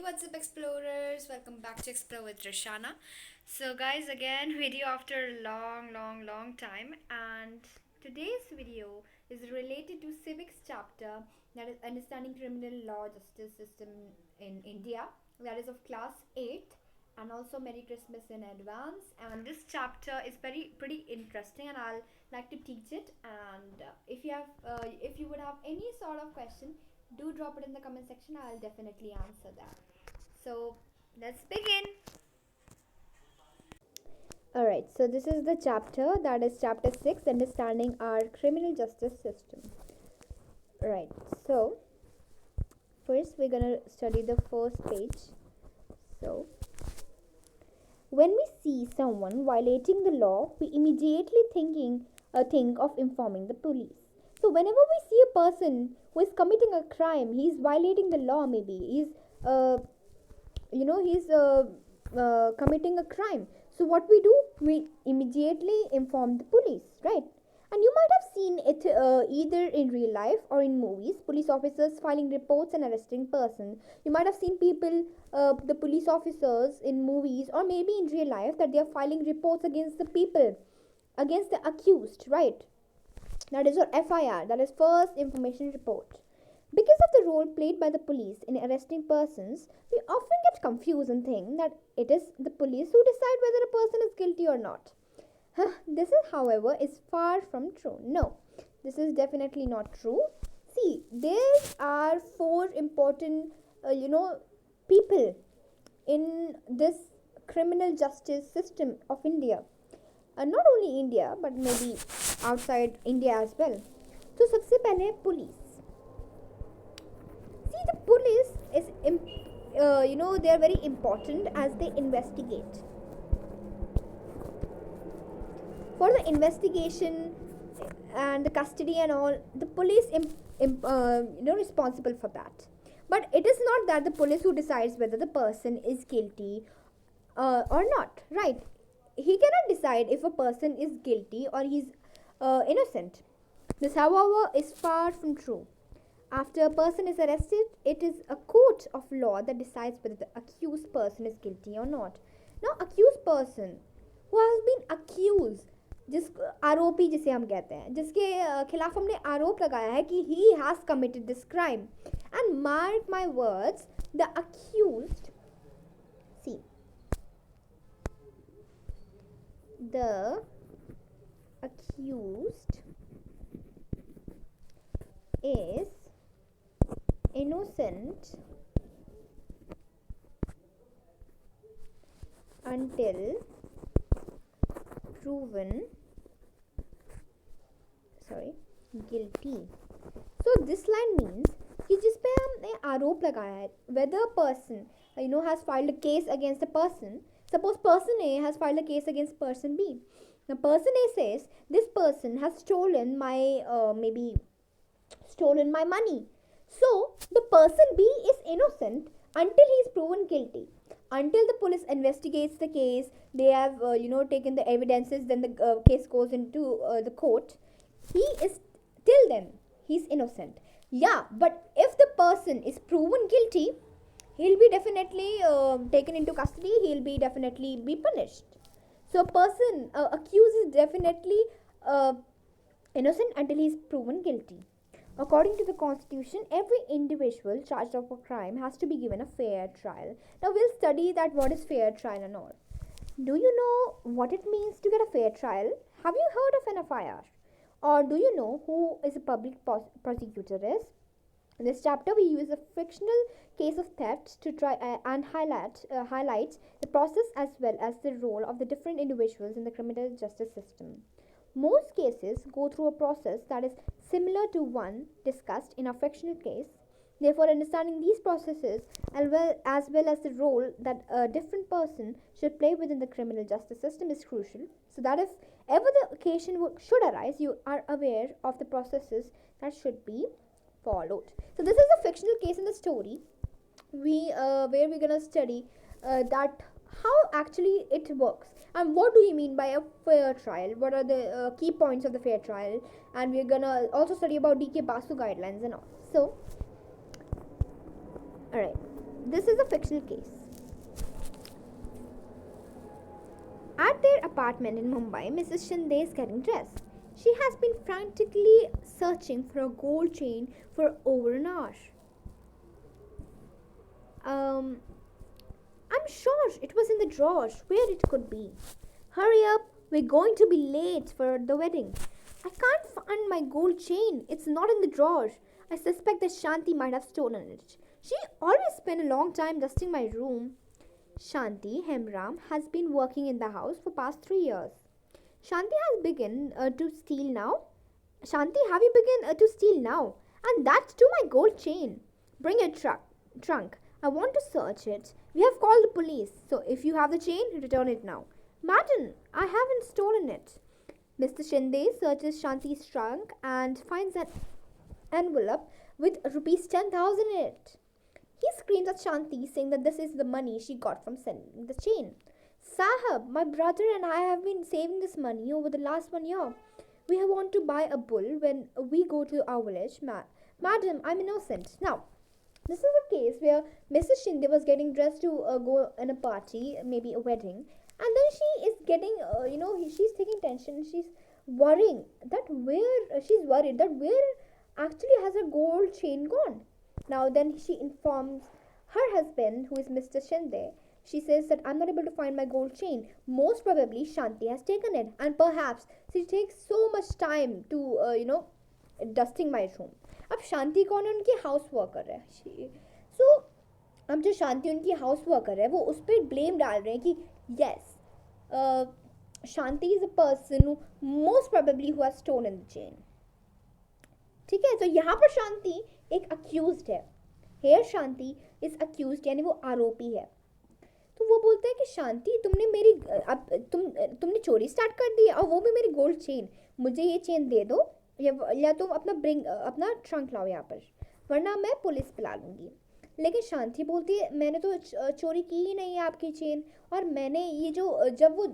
What's up, explorers? Welcome back to Explore with Trishana. So, guys, again, video after a long time, and today's video is related to civics chapter, that is understanding criminal law justice system in India, that is of class 8. And also Merry Christmas in advance. And this chapter is pretty interesting, and I'll like to teach it. And if you would have any sort of question, do drop it in the comment section. I'll definitely answer that. So let's begin. Alright, so this is the chapter, that is chapter 6, understanding our criminal justice system. Right, so first we're gonna study the first page. So, when we see someone violating the law, we immediately think of informing the police. So whenever we see a person who is committing a crime, he is violating the law. Maybe he's committing a crime. So what we do, we immediately inform the police, right? And you might have seen it either in real life or in movies. Police officers filing reports and arresting person. You might have seen people, the police officers in movies or maybe in real life, that they are filing reports against the people, against the accused, right? That is your FIR, that is first information report. Because of the role played by the police in arresting persons, we often get confused and think that it is the police who decide whether a person is guilty or not. This is, however, is far from true. No, this is definitely not true. See, there are four important, people in this criminal justice system of India. Not only India, but maybe outside India as well. So, सबसे पहले police. See, the police is, they are very important as they investigate. For the investigation and the custody and all, the police responsible for that. But it is not that the police who decides whether the person is guilty or not, right? He cannot decide if a person is guilty or he's innocent. This, however, is far from true. After a person is arrested, it is a court of law that decides whether the accused person is guilty or not. Now, accused person who has been accused, जिस आरोपी जिसे हम कहते हैं, जिसके खिलाफ हमने आरोप लगाया है कि he has committed this crime. And mark my words, the accused, see, the accused is innocent until proven guilty. So this line means कि जिस पे हमने आरोप लगाया है, whether a person has filed a case against a person. Suppose person A has filed a case against person B. Now person A says this person has stolen my stolen my money. So the person B is innocent until he is proven guilty. Until the police investigates the case, they have taken the evidences, then the case goes into the court. He is, till then he's innocent. Yeah, but if the person is proven guilty, he'll be definitely taken into custody. He'll be definitely be punished. So a person accused is definitely innocent until he's proven guilty. According to the Constitution, every individual charged of a crime has to be given a fair trial. Now we'll study that what is fair trial and all. Do you know what it means to get a fair trial? Have you heard of an FIR? Or do you know who is a public prosecutor is? In this chapter, we use a fictional case of theft to try and highlight the process as well as the role of the different individuals in the criminal justice system. Most cases go through a process that is similar to one discussed in a fictional case. Therefore, understanding these processes as well as the role that a different person should play within the criminal justice system is crucial, so that if ever the occasion should arise, you are aware of the processes that should be followed. So this is a fictional case in the story where we're gonna study that how actually it works and what do you mean by a fair trial, what are the key points of the fair trial, and we're gonna also study about DK Basu guidelines and all. So alright, This is a fictional case. At their apartment in Mumbai, Mrs. Shinde is getting dressed. She has been frantically searching for a gold chain for over an hour. I'm sure it was in the drawers. Where it could be? Hurry up, we're going to be late for the wedding. I can't find my gold chain. It's not in the drawer. I suspect that Shanti might have stolen it. She always spent a long time dusting my room. Shanti Hemram has been working in the house for past 3 years. Shanti has begun to steal now. Shanti, have you begun to steal now? And that's to my gold chain. Bring your trunk. I want to search it. We have called the police. So if you have the chain, return it now. Madam, I haven't stolen it. Mr. Shinde searches Shanti's trunk and finds an envelope with rupees 10,000 in it. He screams at Shanti, saying that this is the money she got from selling the chain. Sahab, my brother and I have been saving this money over the last 1 year. We want to buy a bull when we go to our village. Madam, I'm innocent. Now, this is a case where Mrs. Shinde was getting dressed to go in a party, maybe a wedding, and then she is getting, she's taking tension. She's worrying that where actually has her gold chain gone. Now, then she informs her husband, who is Mr. Shinde. She says that I'm not able to find my gold chain. Most probably, Shanti has taken it, and perhaps she takes so much time to, dusting my room. अब शांति कौन है? उनकी house worker है. सो अब जो शांति उनकी house worker है वो उस पर ब्लेम डाल रहे हैं कि yes Shanti is a person who most probably who has stolen the chain. ठीक है, तो यहाँ पर शांति एक अक्यूज्ड है. हेयर शांति इज अक्यूज्ड, यानी वो आरोपी है. तो वो बोलते हैं कि शांति तुमने मेरी तुमने चोरी स्टार्ट कर दी और वो भी मेरी गोल्ड चेन. मुझे ये चेन दे दो या तुम अपना ट्रंक लाओ यहाँ पर, वरना मैं पुलिस बुला लूँगी. लेकिन शांति बोलती है मैंने तो चोरी की ही नहीं है आपकी चेन. और मैंने ये जब वो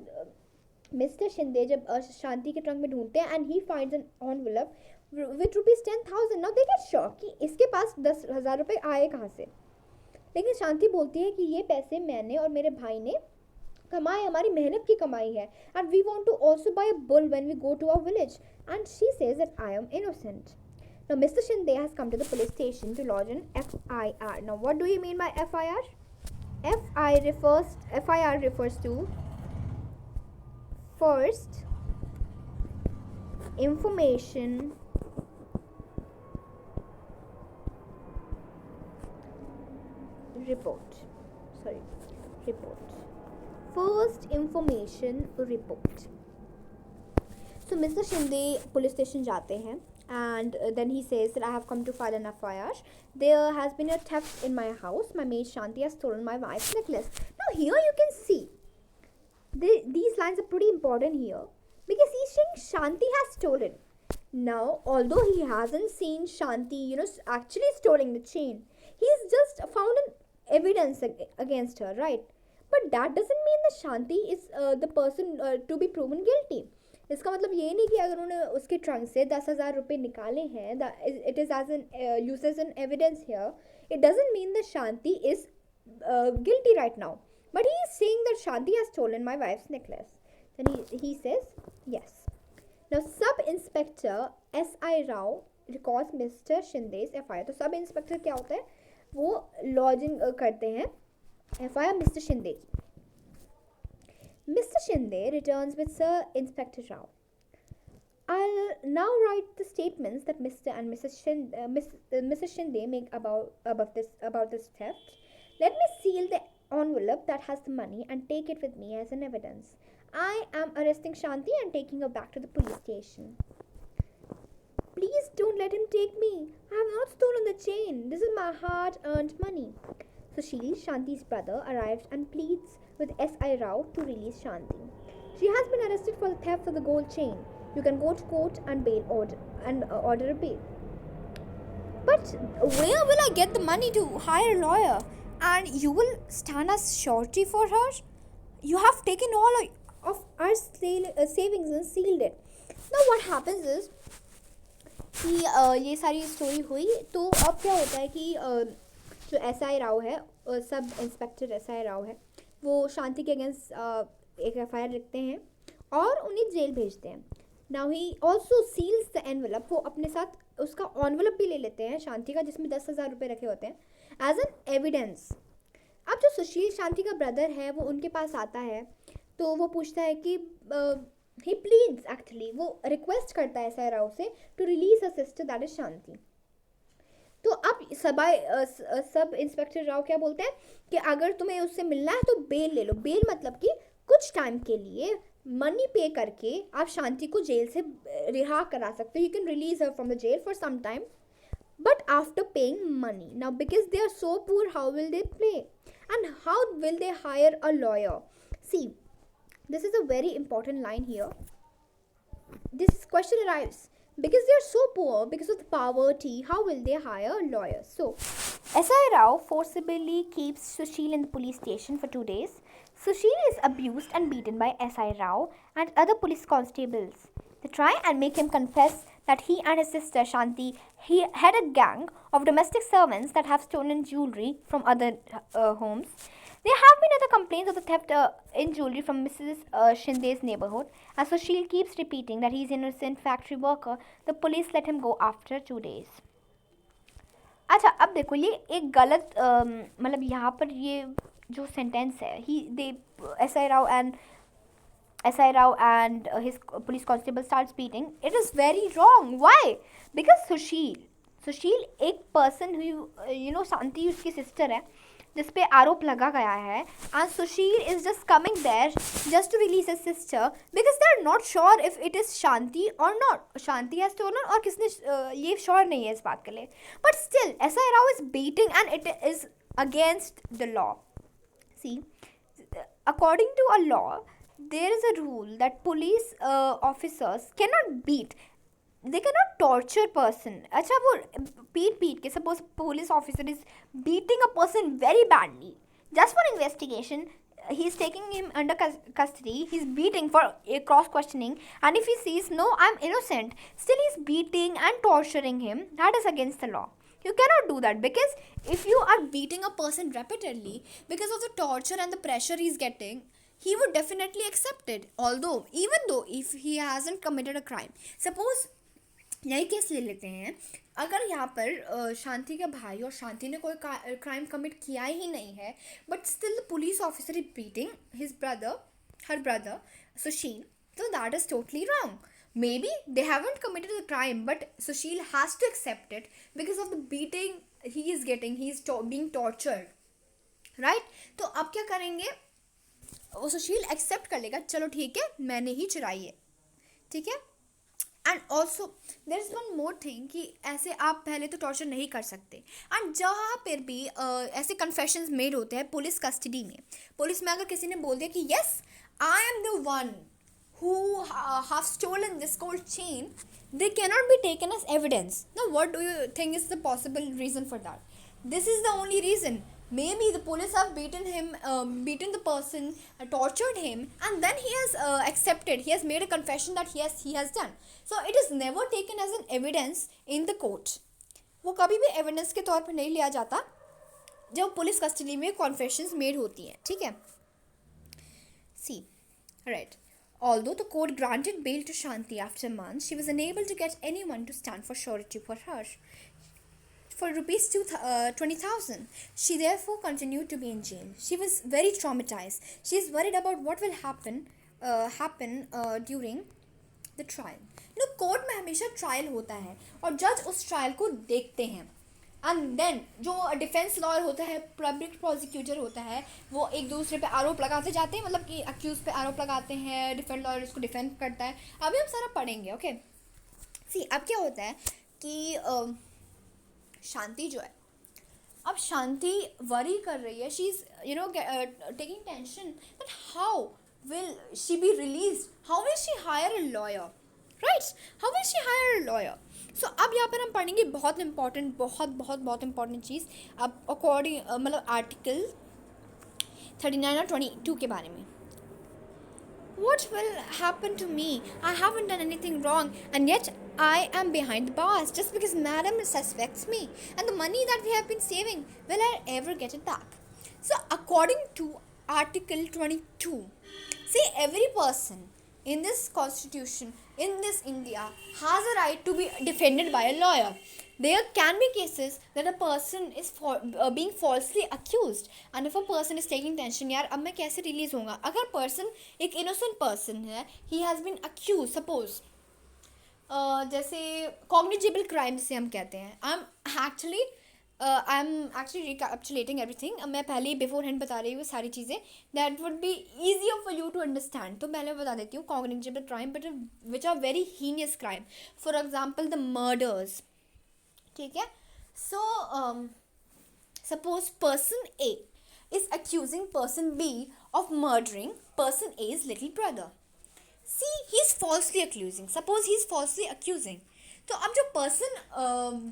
मिस्टर शिंदे जब शांति के ट्रंक में ढूंढते हैं and he finds an envelope with rupees 10,000. Now they get shock कि इसके पास 10,000 रुपये आए कहाँ से. लेकिन शांति बोलती है कि ये पैसे मैंने और मेरे भाई ने कमाए, हमारी मेहनत की कमाई है. And we want to also buy a bull when we go to our village. And she says that I am innocent. Now Mr. Shinde has come to the police station to lodge an FIR. Now what do you mean by FIR? FIR refers to first information report. First information report. So Mr. Shinde police station जाते हैं. And then he says that I have come to file an FIR. There has been a theft in my house. My maid Shanti has stolen my wife's necklace. Now here you can see these lines are pretty important here because he's saying Shanti has stolen. Now, although he hasn't seen Shanti, actually stealing the chain, he's just found an evidence against her, right? But that doesn't mean that Shanti is the person to be proven guilty. इसका मतलब ये नहीं कि अगर उन्होंने उसके trunk से 10,000 रुपये निकाले हैं, it is as an uses an evidence here, it doesn't mean that Shanti is guilty right now, but he is saying that Shanti has stolen my wife's necklace. Then he says yes. Now sub inspector S.I. Rao records Mr. Shinde's FIR. तो sub inspector क्या होता है, वो lodging करते हैं FIR Mr. Shinde. Mr. Shinde returns with Sir Inspector Rao. I'll now write the statements that Mr. and Mrs. Shinde make about this theft. Let me seal the envelope that has the money and take it with me as an evidence. I am arresting Shanti and taking her back to the police station. Please don't let him take me. I have not stolen the chain. This is my hard-earned money. Sushil, Shanti's brother, arrives and pleads with S.I. Rao to release Shanti. She has been arrested for the theft of the gold chain. You can go to court and order a bail. But where will I get the money to hire a lawyer? And you will stand as surety for her? You have taken all of our savings and sealed it. Now what happens is कि ये सारी story हुई तो अब क्या होता है कि जो S.I. राव है सब इंस्पेक्टर SI राव है, वो शांति के अगेंस्ट एक FIR लिखते हैं और उन्हें जेल भेजते हैं. Now he also seals the envelope. वो अपने साथ उसका एनवेलप भी ले लेते हैं शांति का, जिसमें 10,000 रुपये रखे होते हैं एज एन एविडेंस. अब जो सुशील शांति का ब्रदर है वो उनके पास आता है, तो वो पूछता है कि ही प्लीड्स, एक्चुअली वो रिक्वेस्ट करता है SI राव से to release a sister that is Shanti. तो अब सब इंस्पेक्टर राव क्या बोलते हैं कि अगर तुम्हें उससे मिलना है तो बेल ले लो. बेल मतलब कि कुछ टाइम के लिए मनी पे करके आप शांति को जेल से रिहा करा सकते हो. You can release her from the jail for some time, but after paying money. Now because they are so poor, how will they pay, and how will they hire a lawyer? See, this is a very important line here. This question arrives because they are so poor, because of the poverty, how will they hire a lawyer? So SI Rao forcibly keeps Sushil in the police station for 2 days. Sushil is abused and beaten by SI Rao and other police constables. They try and make him confess that he and his sister Shanti had a gang of domestic servants that have stolen jewelry from other homes. There have been other complaints of the theft in jewelry from Mrs. Shinde's neighborhood. As Sushil keeps repeating that he is an innocent factory worker, the police let him go after 2 days. अच्छा, अब देखो ये एक गलत मतलब यहाँ पर ये जो सेंटेंस है, SI Rao and his police constable starts beating. It is very wrong. Why? Because Sushil एक person who शांति उसकी sister है, जिस पे आरोप लगा गया है, and Sushil is just coming there just to release his sister because they are not sure if it is Shanti or not. Shanti has stolen और किसने ये sure नहीं है इस बात के लिए. But still, SI Rao is beating and it is against the law. See, according to a law, there is a rule that police officers cannot beat. They cannot torture person. अच्छा, वो पीट के, suppose police officer is beating a person very badly just for investigation. He is taking him under custody. He is beating for a cross questioning, and if he says no, I'm innocent, still he is beating and torturing him. That is against the law. You cannot do that, because if you are beating a person repeatedly because of the torture and the pressure he is getting, he would definitely accept it. Even though if he hasn't committed a crime. Suppose यही case ले लेते हैं, अगर यहाँ पर शांति का भाई और शांति ने कोई क्राइम कमिट किया ही नहीं है, but still the police officer is beating her brother Sushil, so that is totally wrong. Maybe they haven't committed the crime, but Sushil has to accept it because of the beating he is getting. He is being tortured, right? तो अब क्या करेंगे, वो सुशील accept कर लेगा, चलो ठीक है मैंने ही चुराई है, ठीक है. And also there is one more thing कि ऐसे आप पहले तो टॉर्चर नहीं कर सकते. एंड जहाँ पर भी ऐसे कन्फेशंस मेड होते हैं पुलिस कस्टडी में, पुलिस में अगर किसी ने बोल दिया कि yes I am the one who have stolen this gold chain, they cannot be taken as evidence. Now what do you think is the possible reason for that? This is the only reason. Maybe the police have beaten the person, tortured him, and then he has accepted, he has made a confession that he has done. So it is never taken as an evidence in the court. वो कभी भी evidence के तौर पर नहीं लिया जाता जब पुलिस कस्टडी में confessions made होती हैं, ठीक है. See, right. Although the court granted bail to Shanti after months, she was unable to get anyone to stand for surety for her. For rupees 20,000, she therefore continued to be in jail. She was very traumatized. She is worried about what will happen during the trial. Court में हमेशा trial होता है और जज उस trial को देखते हैं. एंड देन जो डिफेंस लॉयर होता है, पब्लिक प्रोसिक्यूटर होता है, वो एक दूसरे पे आरोप लगाते जाते हैं, मतलब कि अक्यूज पे आरोप लगाते हैं, डिफेंस लॉयर उसको डिफेंड करता है. अभी हम सारा पढ़ेंगे, ओके. सी, अब क्या होता है कि शांति जो है, अब शांति वरी कर रही है, she is taking tension that how will she be release, how will she hire a lawyer, right, how will she hire a lawyer. So अब यहाँ पर हम पढ़ेंगे बहुत इंपॉर्टेंट, बहुत इंपॉर्टेंट चीज़. अब अकॉर्डिंग मतलब आर्टिकल 39 और 22 के बारे में. What will happen to me? I haven't done anything wrong, and yet I am behind the bars just because Madam suspects me. And the money that we have been saving, will I ever get it back? according to Article 22, see, every person in this constitution, in this India, has a right to be defended by a lawyer. There can be cases that a person is being falsely accused, and if a person is taking tension, यार अब मैं कैसे release होऊंगा, अगर person एक innocent person है, he has been accused, suppose जैसे cognizable crime से हम कहते हैं, आई एम एक्चुअली रिकैप्चुलेटिंग एवरीथिंग, मैं पहले ही बिफोर हैंड बता रही हूँ सारी चीज़ें, that would be easier for you to understand. तो पहले बता देती हूँ cognizable crime but which are very heinous crime, for example the murders. ठीक है, so suppose person A is accusing person B of murdering person A's little brother. See, he's falsely accusing. Suppose he's falsely accusing. तो अब जो person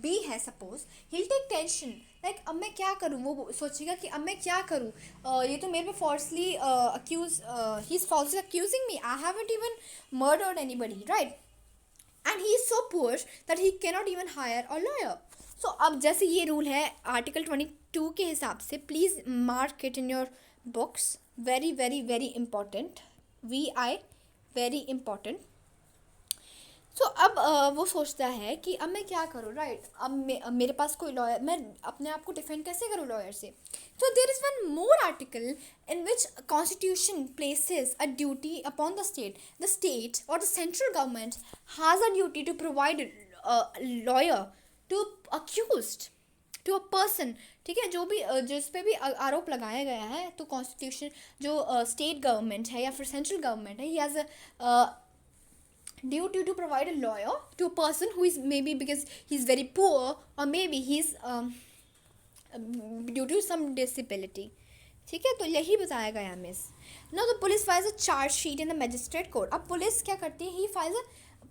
B है, suppose he'll take tension, like अब मैं क्या करूँ, वो सोचेगा कि अब मैं क्या करूँ, ये तो मेरे पे falsely he's falsely accusing me, I haven't even murdered anybody, right? And he is so poor that he cannot even hire a lawyer. So अब जैसे ये रूल है आर्टिकल 22 के हिसाब से, please mark it in your books, very very very important, VI very important. So अब वो सोचता है कि अब मैं क्या करूँ, राइट? अब मेरे पास कोई लॉयर, मैं अपने आप को डिफेंड कैसे करूँ लॉयर से? So there is one more article in which Constitution places a duty upon the state. The state or the central government has a duty to provide a lawyer to accused, to a person. ठीक है, जो भी जिस पे भी आरोप लगाया गया है, तो कॉन्स्टिट्यूशन जो स्टेट गवर्नमेंट है या फिर सेंट्रल गवर्नमेंट है, he has a duty to provide a lawyer to a person who is maybe because he's very poor or maybe he's due to some disability. ठीक है, तो यही बताया गया miss. Now the police files a charge sheet in the magistrate court. अब police क्या करती है, ही फाइल्स,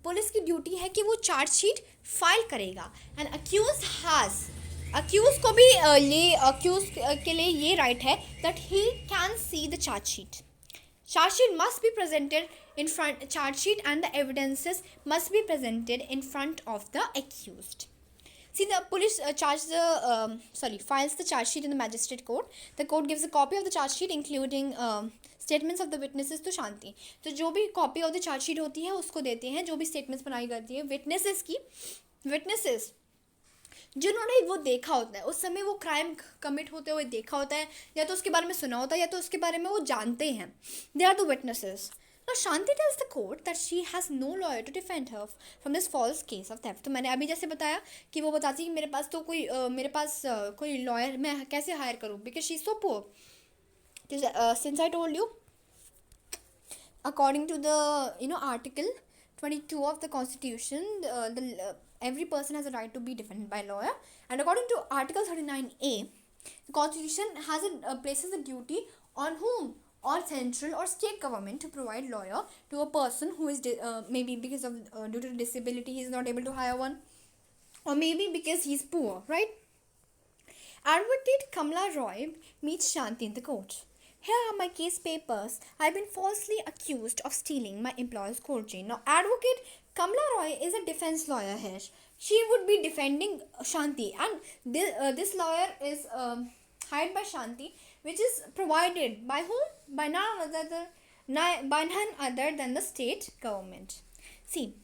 पुलिस की ड्यूटी है कि वो चार्ज शीट फाइल करेगा. एंड अक्यूज को भी ये अक्यूज के लिए ये राइट है that he can see the charge sheet. Charge sheet must be presented in front. Charge sheet and the evidences must be presented in front of the accused. See, the police files the charge sheet in the magistrate court. The court gives a copy of the charge sheet including statements of the witnesses to शांति. तो जो भी copy of the charge sheet होती है उसको देते हैं, जो भी statements बनाई करती है witnesses जिन्होंने वो देखा होता है, उस समय वो क्राइम कमिट होते हुए देखा होता है, या तो उसके बारे में सुना होता है या तो उसके बारे में वो जानते हैं. They are the witnesses. Now Shanti tells the court that she has no lawyer to defend her from this false case of theft. तो मैंने अभी जैसे बताया कि वो बताती है कि मेरे पास कोई लॉयर मैं कैसे हायर करूँ, because she is so poor. Since I told you, according to the article 22 of the constitution, every person has a right to be defended by a lawyer, and according to article 39A, the constitution has places a duty on whom, on central or state government, to provide lawyer to a person who is maybe because of due to disability he is not able to hire one, or maybe because he is poor, right? Advocate Kamala Roy meets Shanti in the court. Here are my case papers. I have been falsely accused of stealing my employer's gold chain. Now, Advocate Kamala Roy is a defense lawyer here. She would be defending Shanti, and this lawyer is hired by Shanti, which is provided by whom? By none other than the state government. See,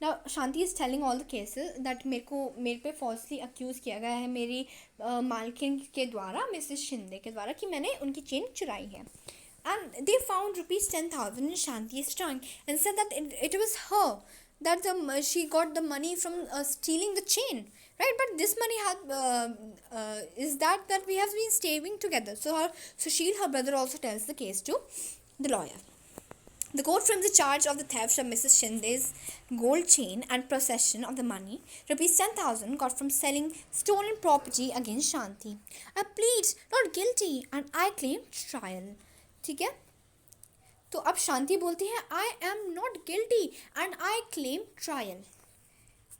now Shanti is telling all the cases that मेरे पे falsely accused किया गया है मेरी मालकिन के द्वारा, Mrs Shinde के द्वारा, कि मैंने उनकी चेन चुराई है. And they found rupees 10,000 in Shanti's trunk and said that it was her, that she got the money from stealing the chain, right? But this money is that we have been saving together. So her brother also tells the case to the lawyer. The court frames the charge of the theft of Mrs. Shinde's gold chain and possession of the money, rupees 10,000, got from selling stolen property against Shanti. I plead not guilty and I claim trial. ठीक है, तो अब शांति बोलती है I am not guilty and I claim trial.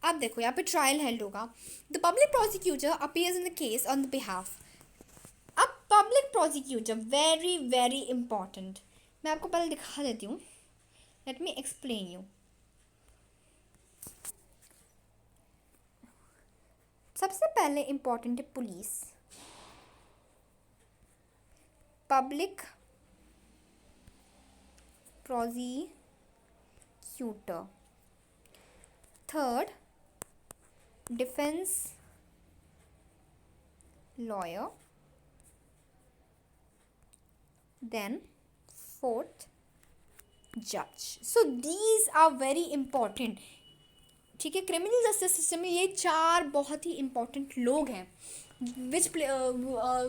अब देखो यहाँ पे ट्रायल हेल्ड होगा. The public prosecutor appears in the case on the behalf. अब public prosecutor very very important. मैं आपको पहले दिखा देती हूँ. Let me explain you. सबसे पहले इम्पॉर्टेंट है police. public prosecutor. Third, defense lawyer. Then fourth, judge. So these are very important. ठीक है, क्रिमिनल जस्टिस सिस्टम में ये 4 बहुत ही इंपॉर्टेंट लोग हैं which play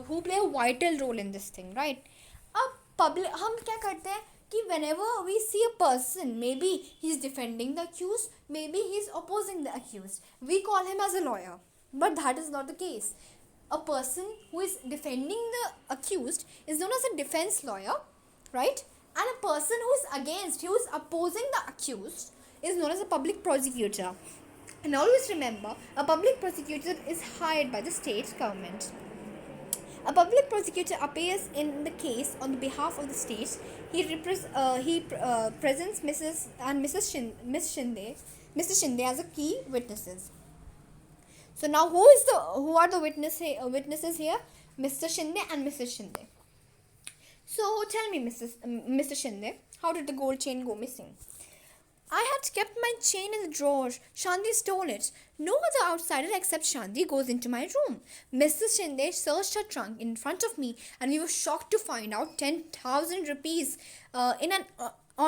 who play a vital role in this thing, right. अब पब्लिक हम क्या करते हैं कि whenever we see a person, maybe he is defending the accused, maybe he is opposing the accused, we call him as a lawyer, but that is not the case. A person who is defending the accused is known as a defense lawyer, right? And a person who is against, who is opposing the accused, is known as a public prosecutor. And always remember, a public prosecutor is hired by the state government. A public prosecutor appears in the case on the behalf of the state. He presents Mrs. and Mrs. Mr. Shinde as a key witnesses. So now who are the witnesses here? Mr. Shinde and Mrs. Shinde. So tell me, Mr. Shinde, how did the gold chain go missing? I had kept my chain in the drawer. Shanti stole it. No other outsider except Shanti goes into my room. Mrs. Shinde searched her trunk in front of me, and we were shocked to find out 10,000 rupees in an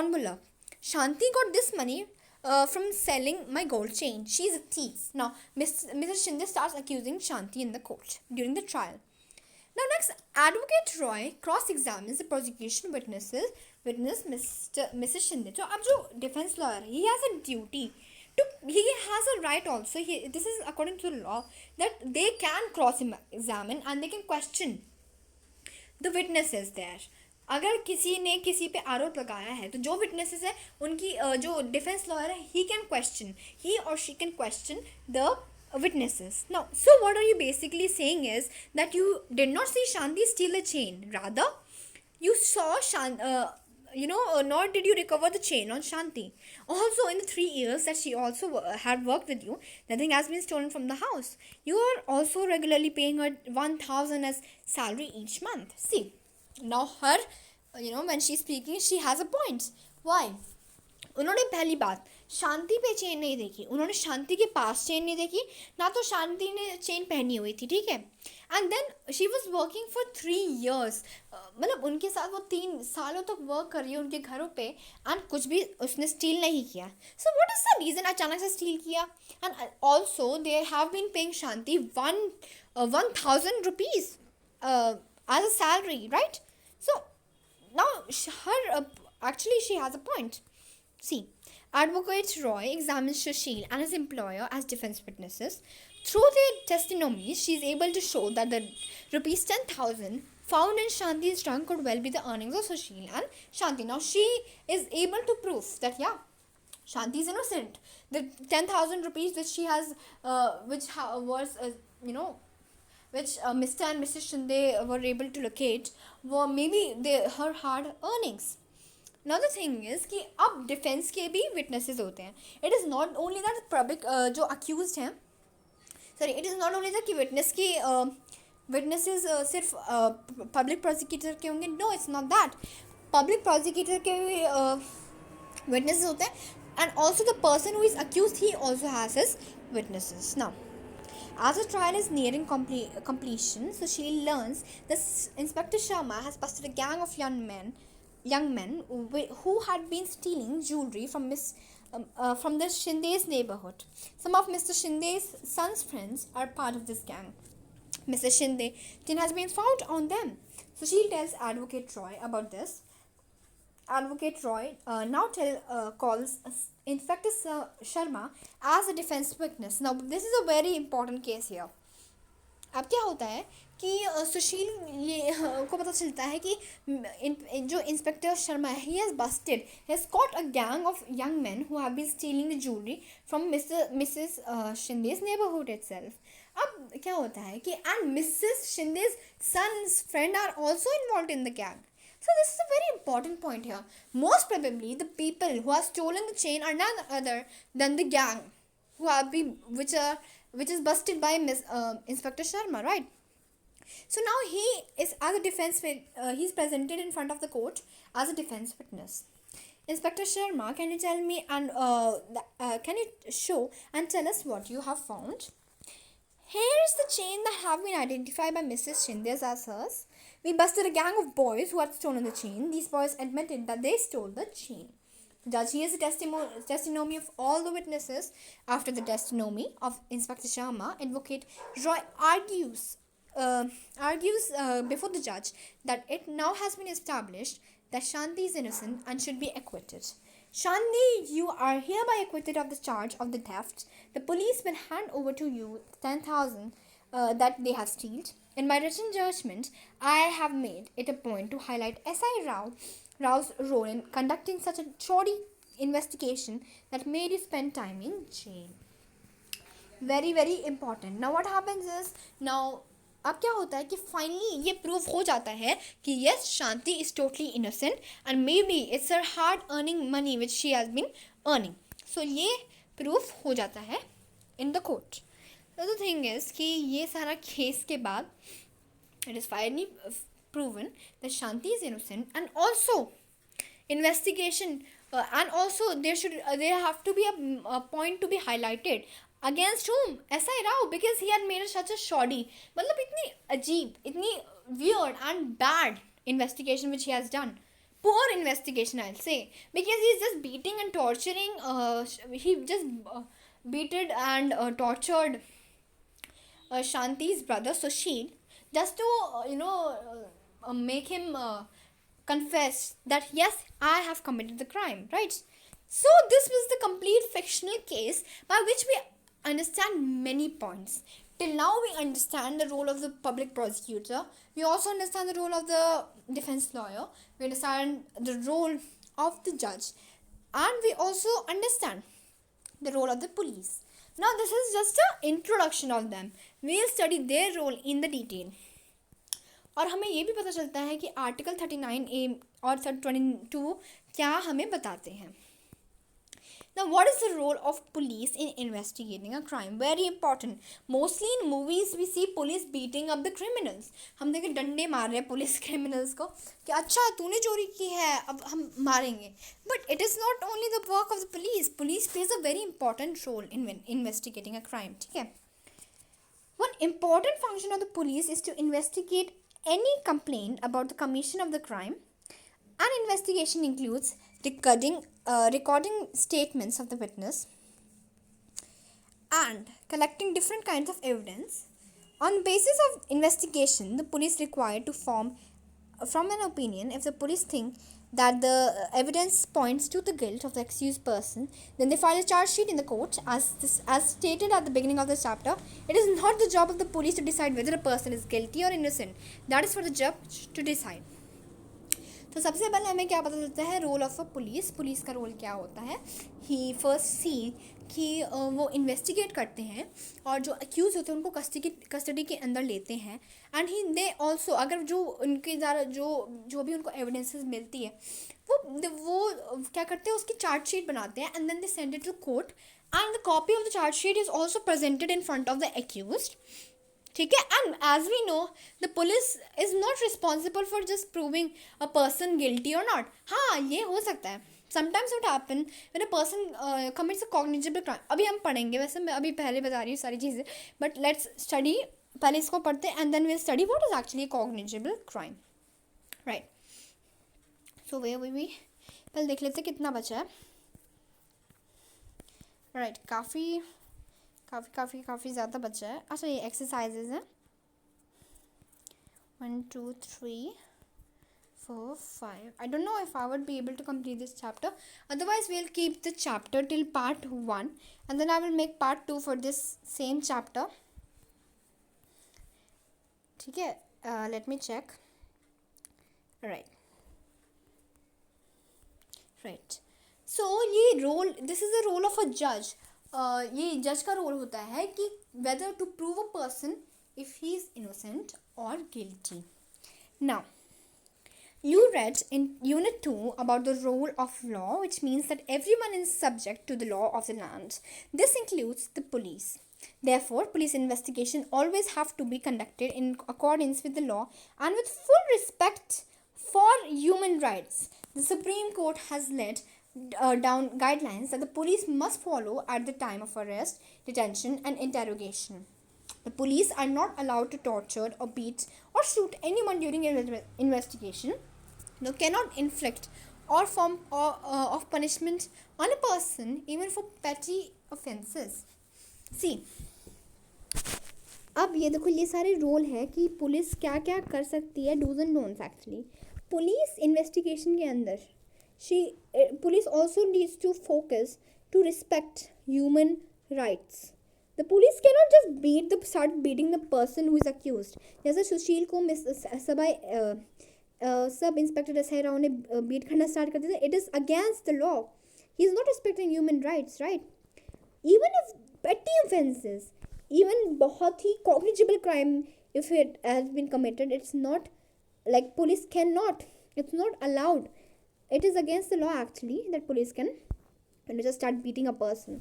envelope. Shanti got this money from selling my gold chain. She is a thief. Now, Mrs. Shinde starts accusing Shanti in the court during the trial. Now next, Advocate Roy cross-examines the prosecution witness Mrs. Shinde. So, अब जो defense lawyer, he has a duty to, he has a right also. This is according to the law that they can cross-examine and they can question the witnesses there. अगर किसी ने किसी पे आरोप लगाया है तो जो witnesses है उनकी जो defense lawyer है, he or she can question the witnesses. Now, so what are you basically saying is that you did not see Shanti steal the chain. Rather, you saw nor did you recover the chain on Shanti. Also, in the 3 years that she also had worked with you, nothing has been stolen from the house. You are also regularly paying her 1,000 as salary each month. See, now her, when she's speaking, she has a point. Why? उन्होंने पहली बात शांति पे chain नहीं देखी, उन्होंने शांति के पास chain नहीं देखी, ना तो शांति ने चेन पहनी हुई थी, ठीक है. And then she was working for 3 years. मतलब उनके साथ वो 3 सालों तक वर्क कर रही है उनके घरों पे, एंड कुछ भी उसने स्टील नहीं किया. So what is the reason अचानक से स्टील किया? And also they have been paying Shanti 1,000 rupees as a salary, right? So now actually she has a point. See, Advocate Roy examines Sushil and his employer as defense witnesses. Through their testimonies, she is able to show that the rupees 10,000 found in Shanti's trunk could well be the earnings of Sushil and Shanti. Now, she is able to prove that, yeah, Shanti is innocent. The 10,000 rupees which she has, which Mr. and Mrs. Shinde were able to locate, were maybe her hard earnings. Now the thing is कि अब defence के भी witnesses होते हैं. It is not only that public जो accused हैं, sorry, it is not only that कि witnesses सिर्फ पब्लिक प्रोसिक्यूटर के होंगे. No, it's not that. Public prosecutor के भी विटनेसेस होते हैं, and also the person who is accused, he also has his witnesses. Now, as the trial is nearing completion, so she learns that Inspector Sharma has busted a gang of young men who had been stealing jewelry from the Shinde's neighborhood. Some of Mr. Shinde's son's friends are part of this gang. Mrs. Shinde has been found on them. So she tells Advocate Roy about this. Advocate Roy now calls Inspector Sharma as a defense witness. Now, this is a very important case here. अब क्या होता है कि सुशील को पता चलता है कि जो इंस्पेक्टर शर्मा है, he has busted, he has caught a gang of young men who have been stealing the jewelry from Mrs. Shinde's neighborhood itself. अब क्या होता है कि and Mrs. Shinde's son's friend are also involved in the gang. So this is a very important point here. Most probably the people who have stolen the chain are none other than the gang who have been which is busted by Inspector Sharma, right? So now he is as a he's presented in front of the court as a defense witness. Inspector Sharma, can you tell me and can you show and tell us what you have found? Here is the chain that have been identified by Mrs. Shinde as hers. We busted a gang of boys who had stolen the chain. These boys admitted that they stole the chain. The judge hears the testimony of all the witnesses. After the testimony of Inspector Sharma, Advocate Roy argues before the judge that it now has been established that Shanti is innocent and should be acquitted. Shanti, you are hereby acquitted of the charge of the theft. The police will hand over to you 10,000 that they have stealed. In my written judgment, I have made it a point to highlight S.I. Rao's role in conducting such a shoddy investigation that made you spend time in jail. Very very important. Now what happens is, now अब क्या होता है कि finally ये prove हो जाता है कि yes Shanti is totally innocent and maybe it's her hard earning money which she has been earning. So ये प्रूफ हो जाता है in the court. The thing is कि ये सारा केस के बाद it is finally proven that Shanti is innocent, and also investigation and also there have to be a point to be highlighted against whom? S.I. Rao, because he had made such a shoddy, मतलब इतनी अजीब, इतनी weird and bad investigation which he has done. Poor investigation, I'll say, because he's just beating and torturing. He just beated and tortured Shanti's brother Sushil just to make him confess that yes, I have committed the crime, right? So this was the complete fictional case by which we understand many points. Till now we understand the role of the public prosecutor, we also understand the role of the defense lawyer, we understand the role of the judge, and we also understand the role of the police. Now this is just an introduction of them. We'll study their role in the detail. और हमें ये भी पता चलता है कि article 39A और 22 क्या हमें बताते हैं. Now what is the role of police in investigating a crime? Very important. Mostly in movies we see police beating up the criminals. हम देखें डंडे मार रहे हैं पुलिस criminals को कि अच्छा तूने चोरी की है अब हम मारेंगे. But it is not only the work of the police. Police plays a very important role in investigating a crime. ठीक है. One important function of the police is to investigate any complaint about the commission of the crime. An investigation includes recording statements of the witness and collecting different kinds of evidence. On the basis of investigation, the police required to form from an opinion. If the police think that the evidence points to the guilt of the accused person, then they file a charge sheet in the court. As stated at the beginning of this chapter, it is not the job of the police to decide whether a person is guilty or innocent. That is for the judge to decide. तो सबसे पहले हमें क्या पता चलता है role of a police का role क्या होता है. ही फर्स्ट सी कि वो इन्वेस्टिगेट करते हैं और जो अक्यूज़ होते हैं उनको कस्टडी के अंदर लेते हैं. एंड ही दे ऑल्सो अगर जो उनके द्वारा जो भी उनको एविडेंसेस मिलती है वो क्या करते हैं उसकी चार्ज शीट बनाते हैं and then they send it to court and the copy of the charge sheet is also presented in front of the accused. ठीक है. And as we know the police is not responsible for just proving a person guilty और not. हाँ ये हो सकता है sometimes what happen when a person commits a cognizable crime. अभी हम पढ़ेंगे, वैसे मैं अभी पहले बता रही हूँ सारी चीज़ें, बट लेट्स स्टडी. पहले इसको पढ़ते हैं and then will study what is actually cognizable crime, right. So वे भी पहले देख लेते हैं कितना बचा है. राइट काफ़ी ज़्यादा बचा है. अच्छा ये एक्सरसाइजेज हैं 1 2 3 4 5. I don't know if I would be able to complete this chapter. Otherwise we'll keep the chapter till part 1 and then I will make part 2 for this same chapter. ठीक है. Let me check. Right. So ये role, this is the role of a judge. ये जज का role होता है कि whether to prove a person if he is innocent or guilty. Now, you read in Unit 2 about the role of law, which means that everyone is subject to the law of the land. This includes the police. Therefore, police investigation always have to be conducted in accordance with the law and with full respect for human rights. The Supreme Court has laid down guidelines that the police must follow at the time of arrest, detention, and interrogation. The police are not allowed to torture or beat or shoot anyone during an investigation. They cannot inflict or form of punishment on a person even for petty offences. See, अब ये देखो ये सारे role है कि police क्या क्या कर सकती है, dos and don'ts actually. Police investigation के अंदर police also needs to focus to respect human rights. The police cannot just start beating the person who is accused. जैसे सुशील को sub inspector S I Rao ने बीट करना start कर दिया. It is against the law. He is not respecting human rights, right? Even if petty offenses, even बहुत ही cognizable crime, if it has been committed, it's not like police cannot, it's not allowed, it is against the law actually that police can just start beating a person.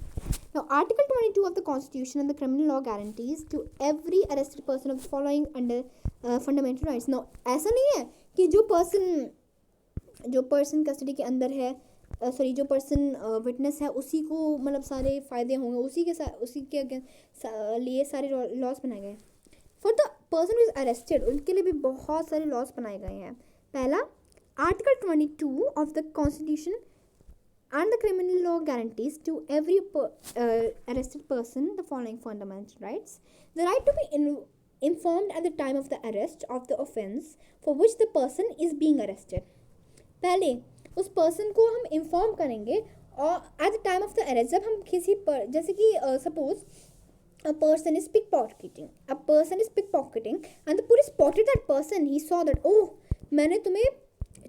Now article 22 of the constitution and the criminal law guarantees to every arrested person of the following under fundamental rights. Now ऐसा नहीं है कि जो person custody के अंदर है, जो person witness है उसी को मतलब सारे फ़ायदे होंगे, उसी के लिए सारे लॉस बनाए गए. For the person who is arrested उनके लिए भी बहुत सारे लॉस बनाए गए हैं. पहला, article 22 of the constitution and the criminal law guarantees to every arrested person the following fundamental rights. The right to be informed at the time of the arrest of the offence for which the person is being arrested. पहले उस person को हम inform करेंगे और eight the time of the arrest जब हम किसी पर, जैसे कि suppose a person is pickpocketing and the police spotted that person. He saw that, oh, मैंने तुम्हें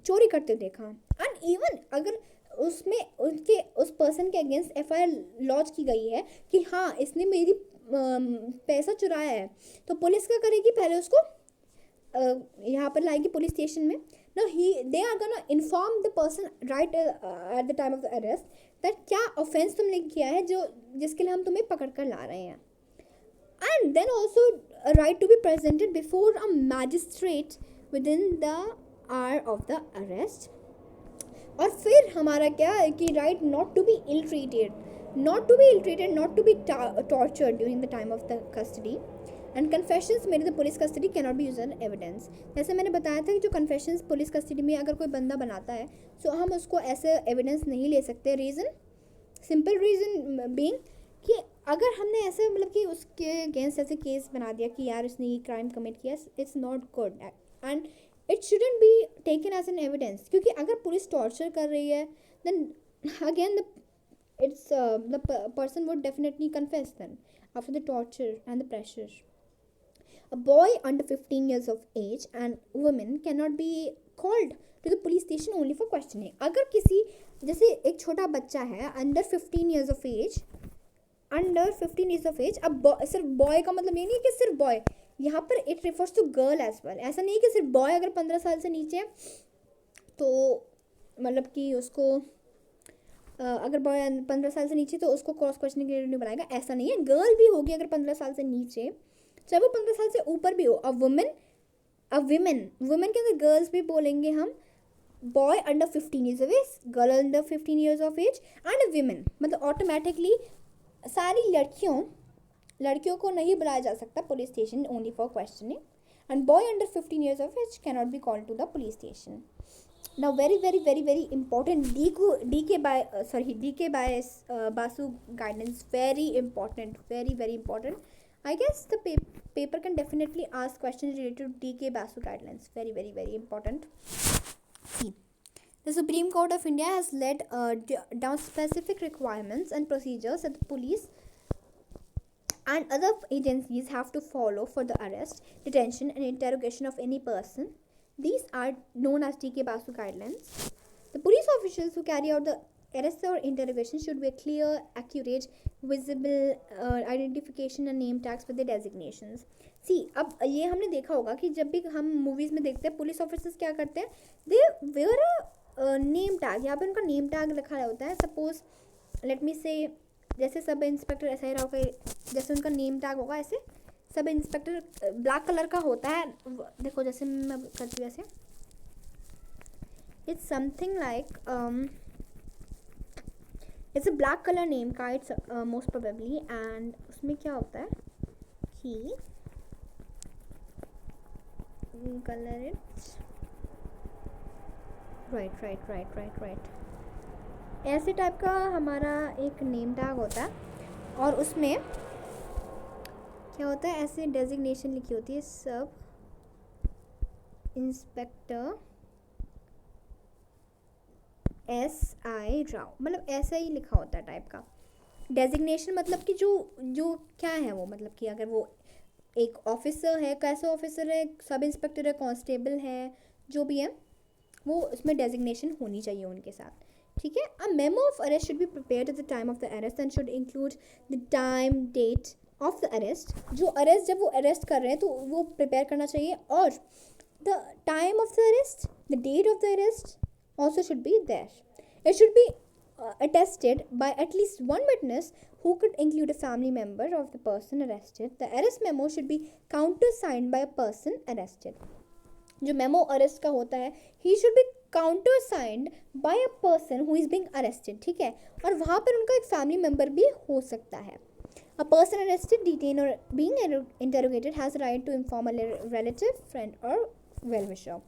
चोरी करते देखा. एंड इवन अगर उसमें उस पर्सन के अगेंस्ट FIR लॉन्च की गई है कि हाँ इसने मेरी पैसा चुराया है, तो पुलिस क्या करेगी, पहले उसको यहाँ पर लाएगी पुलिस स्टेशन में. Now they are gonna inform the person right at the time of the arrest that क्या offense तुमने किया है जिसके लिए हम तुम्हें पकड़ कर ला रहे हैं. And then also a right to be presented before a magistrate within the hour of the arrest. और फिर हमारा क्या है कि right not to be ill-treated, not to be tortured during the time of the custody. And confessions made in the police custody cannot be use an evidence. जैसे मैंने बताया था कि जो कन्फेशंस पुलिस कस्टडी में अगर कोई बंदा बनाता है सो हम उसको ऐसे एविडेंस नहीं ले सकते. सिंपल रीज़न बीइंग कि अगर हमने ऐसे मतलब कि उसके अगेंस्ट ऐसे केस बना दिया कि यार उसने ये क्राइम कमिट किया, it's not good and it shouldn't be taken as an evidence. क्योंकि अगर पुलिस टॉर्चर कर रही है then again the person would definitely confess then after the torture and the pressure. A boy under 15 years of age and women cannot be called to the police station only for questioning. अगर किसी जैसे एक छोटा बच्चा है under 15 years of age, अब सिर्फ boy का मतलब ये नहीं कि सिर्फ बॉय, यहाँ पर it refers to girl as well. ऐसा नहीं कि सिर्फ बॉय अगर 15 साल से नीचे है तो मतलब कि उसको अगर बॉय 15 साल से नीचे तो उसको क्रॉस क्वेश्चनिंग के लिए नहीं बनाएगा. ऐसा नहीं है, गर्ल भी होगी अगर 15 साल से नीचे, चाहे वो 15 साल से ऊपर भी हो. वुमेन के अंदर गर्ल्स भी बोलेंगे हम. Boy under 15 years of age, girl under 15 years of age and women, मतलब ऑटोमेटिकली सारी लड़कियों को नहीं बुलाया जा सकता police station only for questioning. And boy under 15 years of age cannot be called to the police station. Now very important DK Basu guidance, very important. I guess the paper can definitely ask questions related to DK Basu guidelines. Very important. See, the Supreme Court of India has laid down specific requirements and procedures that the police and other agencies have to follow for the arrest, detention and interrogation of any person. These are known as DK Basu guidelines. The police officials who carry out the arrest or interrogation should wear clear, accurate, visible identification and name tags with their designations. See, अब ये हमने देखा होगा कि जब भी हम movies में देखते हैं पुलिस ऑफिसर्स क्या करते हैं, दे वेयर अ नेम टैग. यहाँ पे उनका नेम टैग लिखा होता है. सपोज लेट मी से जैसे सब इंस्पेक्टर ऐसा ही रहा होगा, जैसे उनका नेम टैग होगा ऐसे सब इंस्पेक्टर ब्लैक कलर का होता है. देखो जैसे मैं करती हूँ ऐसे, it's something like it's a black colour name card most probably. And उसमें क्या होता है कि कलर इट राइट ऐसे टाइप का हमारा एक नेम टैग होता है. और उसमें क्या होता है, ऐसे डेजिग्नेशन लिखी होती है, सब इंस्पेक्टर SI राव, मतलब ऐसा ही लिखा होता है टाइप का डेजिग्नेशन. मतलब कि जो क्या है वो, मतलब कि अगर वो एक ऑफिसर है, कैसा ऑफिसर है, सब इंस्पेक्टर है, कांस्टेबल है, जो भी है वो उसमें डेजिग्नेशन होनी चाहिए उनके साथ. ठीक है. A memo of arrest should be prepared at the time of the arrest and should include the time date of the arrest. जो अरेस्ट, जब वो अरेस्ट कर रहे हैं तो वो प्रिपेयर करना चाहिए, और the time of the arrest, the date of the arrest also should be there. It should be attested by at least one witness who could include a family member of the person arrested. The arrest memo should be countersigned by a person arrested. जो memo arrest का होता है, he should be countersigned by a person who is being arrested. ठीक है. और वहाँ पर उनका एक फैमिली मेम्बर भी हो सकता है. A person arrested, detained or being interrogated has a right to inform a relative, friend or well-wisher.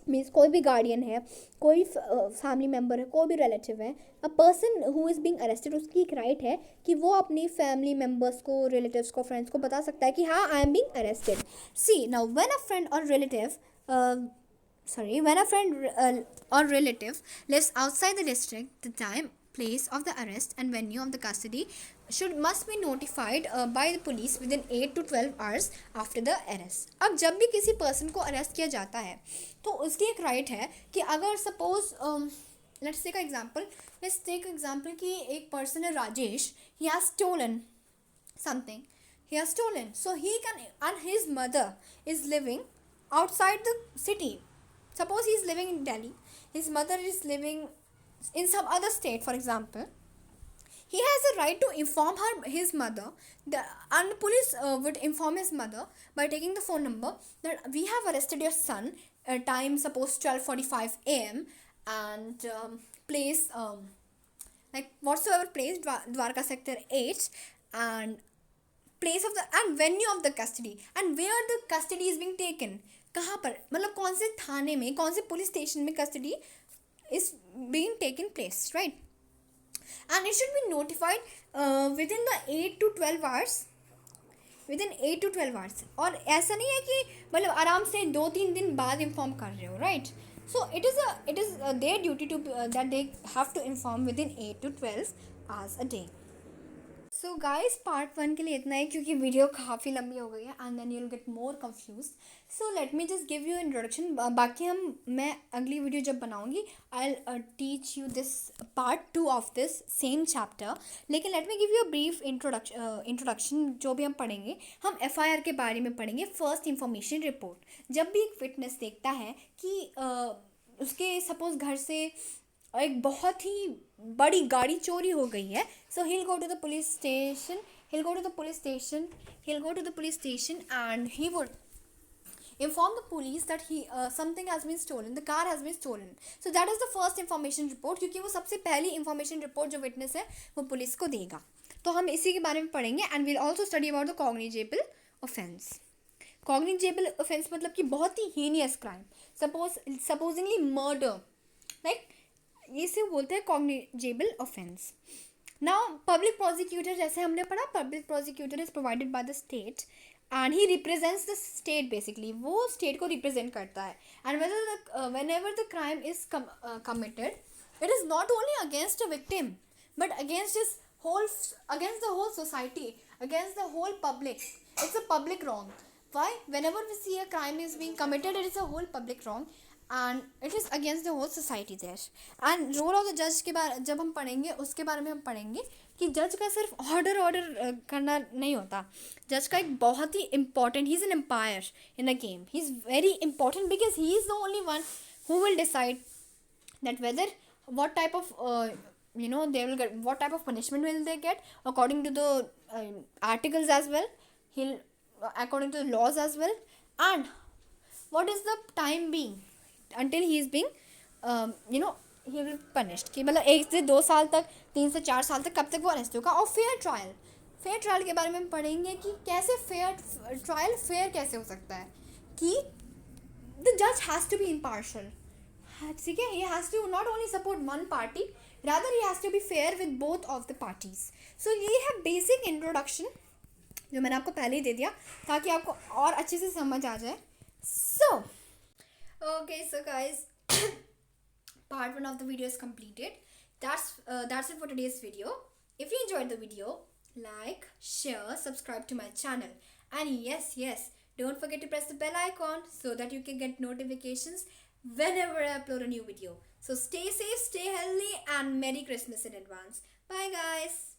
Means कोई भी गार्डियन है, कोई फैमिली मेम्बर है, कोई भी रिलेटिव है, a person who is being arrested, उसकी एक राइट है कि वो अपनी फैमिली मेम्बर्स को, रिलेटिव्स को, फ्रेंड्स को बता सकता है कि हाँ I am being arrested. See now when a friend और relative when a friend or relative lives outside the district, the time, place of the arrest and venue of the custody must be notified by the police within 8 to 12 hours after the arrest. अब जब भी किसी person को arrest किया जाता है तो उसकी एक राइट है कि अगर सपोज लेट्स टेक एग्जांपल कि एक पर्सन है Rajesh, he has stolen something, so he can, and his mother is living outside the city. Suppose he is living in Delhi, his mother is living in some other state, for example. He has a right to inform his mother, and the police would inform his mother by taking the phone number that we have arrested your son, time suppose 12:45 a.m. and place like whatsoever place, Dwarka sector 8, and place of the and venue of the custody, and where the custody is being taken. कहाँ पर, मतलब कौन से थाने में, कौन से police station में custody is being taken place, right? And it should be notified within the 8 to 12 hours. और ऐसा नहीं है कि मतलब आराम से 2-3 दिन बाद इन्फॉर्म कर रहे हो, right? So it is their duty to that they have to inform within 8 to 12 hours a day. So guys part 1 के लिए इतना है, क्योंकि वीडियो काफ़ी लंबी हो गई है and then you will get more confuse. So let me just give you introduction. बाकी मैं अगली वीडियो जब बनाऊंगी I teach you this part 2 of this same chapter. लेकिन let me give you a brief introduction. जो भी हम पढ़ेंगे, हम FIR के बारे में पढ़ेंगे, फर्स्ट इंफॉर्मेशन रिपोर्ट. जब भी एक विटनेस देखता है कि उसके सपोज घर से एक बहुत ही बड़ी गाड़ी चोरी हो गई है, सो he'll go to the police station and he would inform the police that something has been stolen, the car has been stolen. So that is the first information report, क्योंकि वो सबसे पहली information report जो witness है वो police को देगा. तो हम इसी के बारे में पढ़ेंगे and we'll also study about the cognizable offense. Cognizable offense मतलब कि बहुत ही heinous crime, supposingly murder, like इसे बोलते हैं cognizable offence. Now public prosecutor, जैसे हमने पढ़ा, public prosecutor is provided by the state and he represents the state. Basically वो स्टेट को रिप्रेजेंट करता है. And whenever the crime is committed, it is not only against a victim but against the whole society, against the whole public. It's a public wrong. Why? Whenever we see a crime is being committed, it is a whole public wrong and it is against the whole society there. And role of the judge के बारे जब हम पढ़ेंगे, उसके बारे में हम पढ़ेंगे कि जज का सिर्फ ऑर्डर करना नहीं होता. जज का एक बहुत ही important, he is an umpire in a game. He is very important because he is the only one who will decide that whether what type of they will get, what type of punishment will they get according to the articles as well, he'll according to the laws as well, and what is the time being until he is being he will punished कि मतलब 1 से 2 साल तक 3 से 4 साल तक कब तक वो अरेस्ट होगा. और फेयर ट्रायल के बारे में हम पढ़ेंगे कि कैसे फेयर ट्रायल फेयर कैसे हो सकता है, कि द जज हैज़ टू बी इम्पार्शल. ठीक है, he has to not only support one party, rather he has to be fair with both of the parties. So ये है बेसिक इंट्रोडक्शन जो मैंने आपको पहले ही दे दिया ताकि आपको और अच्छे से समझ आ जाए. सो okay, so guys, part 1 of the video is completed. That's it for today's video. If you enjoyed the video, like, share, subscribe to my channel, and yes, don't forget to press the bell icon so that you can get notifications whenever I upload a new video. So stay safe, stay healthy, and Merry Christmas in advance. Bye guys.